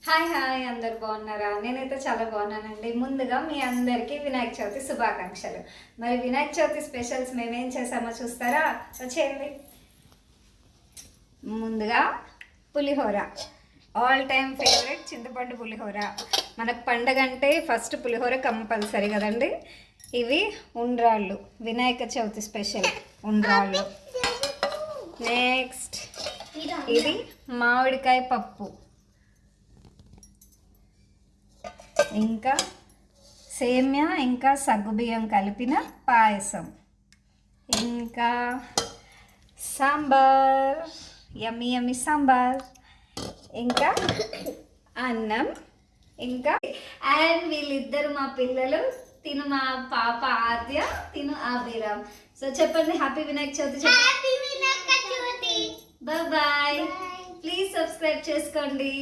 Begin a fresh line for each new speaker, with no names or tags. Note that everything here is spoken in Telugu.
హాయ్ హాయ్, అందరు బాగున్నారా? నేనైతే చాలా బాగున్నానండి. ముందుగా మీ అందరికీ వినాయక చవితి శుభాకాంక్షలు. మరి వినాయక చవితి స్పెషల్స్ మేమేం చేసామో చూస్తారా? వచ్చేయండి. ముందుగా పులిహోర, ఆల్ టైమ్ ఫేవరెట్ చింతపండు పులిహోర. మనకు పండగ అంటే ఫస్ట్ పులిహోర కంపల్సరీ కదండి. ఇవి ఉండ్రాళ్ళు, వినాయక చవితి స్పెషల్ ఉండ్రాళ్ళు. నెక్స్ట్ ఇది మామిడికాయ పప్పు, ఇంకా సేమ్యా, ఇంకా సగ్గుబియ్యం కలిపిన పాయసం, ఇంకా సాంబార్, యమ్మీ యమ్మీ సాంబార్, ఇంకా అన్నం, ఇంకా అండ్ వీళ్ళిద్దరు మా పిల్లలు. తిను మా పాప ఆద్య, తిను అభిరామ్. సో చెప్పండి, హ్యాపీ వినాయక చవితి చెప్పండి. Bye bye. ప్లీజ్ సబ్స్క్రైబ్ చేసుకోండి.